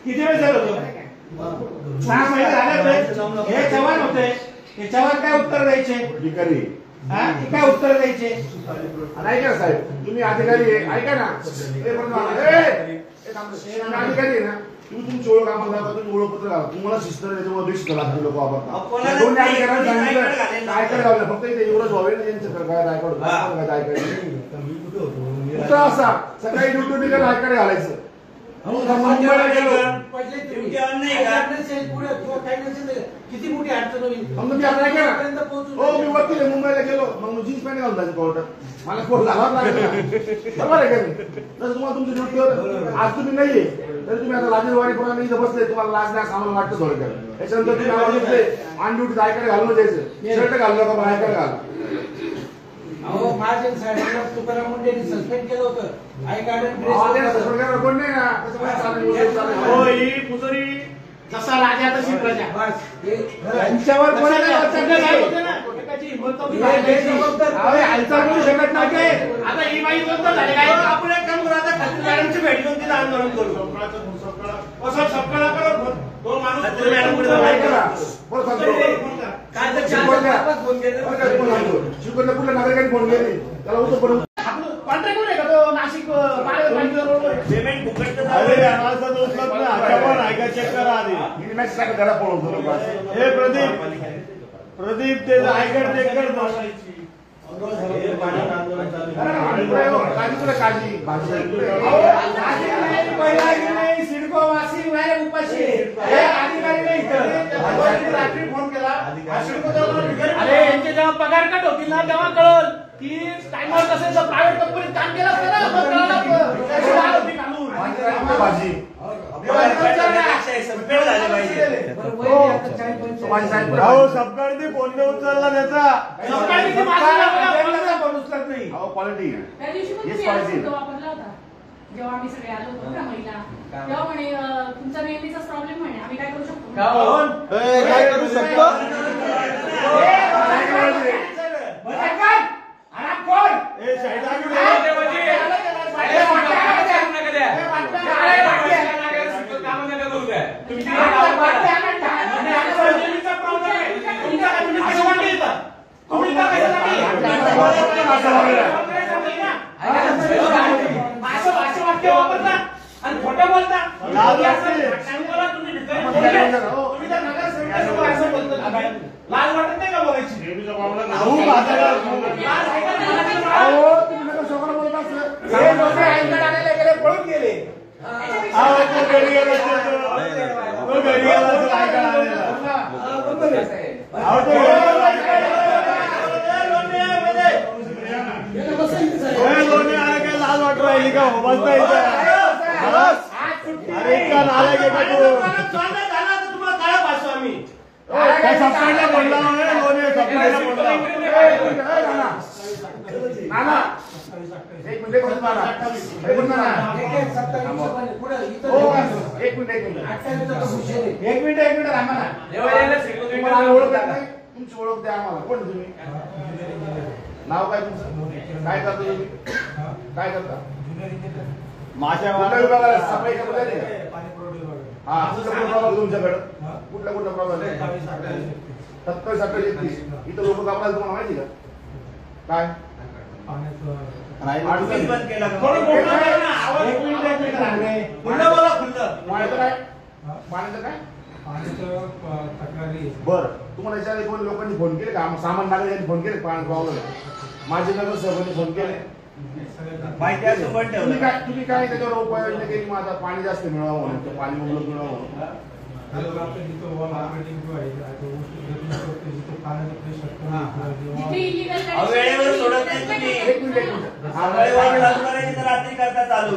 किती वेळ झालं होतं? 6 महिने झाले. हे जवान होते, त्याच्यावर काय उत्तर द्यायचे? अधिकारी काय उत्तर द्यायचे? ऐका साहेब, तुम्ही अधिकारी ऐका ना, अधिकारी आहे ना, तुम्ही तुमची ओळख आम्हाला दाखवा, तुम्ही ओळखपत्र घाला. तुम्हाला शिस्त त्याच्यामुळे बेशिस्त लागते लोक वापरतात. दोन्ही अधिकाऱ्यांनी सांगितलं आयकर घाललं, फक्त इथे एवढंच व्हावे ना त्यांचं काय आयकर कुठं असा सकाळी ड्युटी निघाल आयकर घालायचं. मुंबईला गेलो किती मोठी अडचण होईल. मी आता ऐका ना, हो मी वकील आहे, मुंबईला गेलो मग जीन्स पॅन्ट घालून जायचं कोर्टात. मला कोर्ट घालावं लागेल बरोबर आहे का नाही? तर तुम्हाला तुमची ड्युटीवर आज तुम्ही नाहीये तरी तुम्ही आता लाजीरवाडीप्रमाणे इथं बसले, तुम्हाला लाज नाही आम्हाला वाटतं थोडं. त्याच्यानंतर तुम्ही आवाज घेतले ऑन ड्युटी आयकर घालून द्यायचं, शर्ट घालू नका आयकर घाल. अहो महाजन साहेबांना तुकाराम मुंडेंनी सस्पेंड केलं होतं. आय कार्ड कोण नाही ना जसा राजा तशी प्रजा. यांच्यावर हालचाल करू शकत नव्हते. आता ही बाई बद्दल झाले काय? आपण एक काम करू, आता खासदार मॅडमची भेट घेऊन तिला आंदोलन करू. असं सपकाळा करू. दोन माणूस मॅडम पुढे शिवकरला कुठल्या नागरिकांनी फोन केले त्याला होतं पण कॉन्ट्रॅक्ट आहे का तो नाशिक पेमेंट फुकट चेक करा आधी मॅसेज घरा पळवतो. हे प्रदीप ते आयकर चेक कर. काळजी सिडको वासी उपाशी अधिकारी नाही. रात्री फोन केला, अरे यांचे जेव्हा पगार कट होतील ना तेव्हा कळल की टाइमवर कसं प्रायव्हेट कंपनीत काम केलं असतं सबकाळी फोन नाही उचलला त्याचा नाही. क्वालिटी जेव्हा आम्ही सगळे आलो होतो ना महिला, तेव्हा म्हणे तुमचा नेहमीचाच प्रॉब्लेम म्हणे, आम्ही काय करू शकतो? काय करू शकतो? आणि खोटं बोलता लाज वाटत नाही का बोलायची? पळून गेले. लाज वाट राहिली का बसता इथं? अरे इतका नालायक आहे का तू? तुम्हाला काय पासू आम्ही काय सप्ताहला बोलला लोणी सप्ताहला बोलला. नाना एक मिनिट एक मिनिट रामा ना ओळख नाही तुमची ओळख द्या आम्हाला. कोण तुम्ही? नाव काय तुमचं? काय करता तुम्ही? काय करता? माझ्या विभागाला सफाई कर्मचारी हा तुमच्याकडं कुठला प्रॉब्लेम आहे? 70-70-31 इथं लोक कापडायला तुम्हाला माहिती का? काय बर तुम्हाला याच्या कोण लोकांनी फोन केले का? सामान नागरिकांनी फोन केले? पाणी प्रॉब्लेम माझे नगर सहभागी फोन केले तुम्ही काय त्याच्यावर उपाययोजना केली? माझा पाणी जास्त मिळावं म्हणून, पाणी मुबलक मिळावं म्हणून. रात्री करता चालू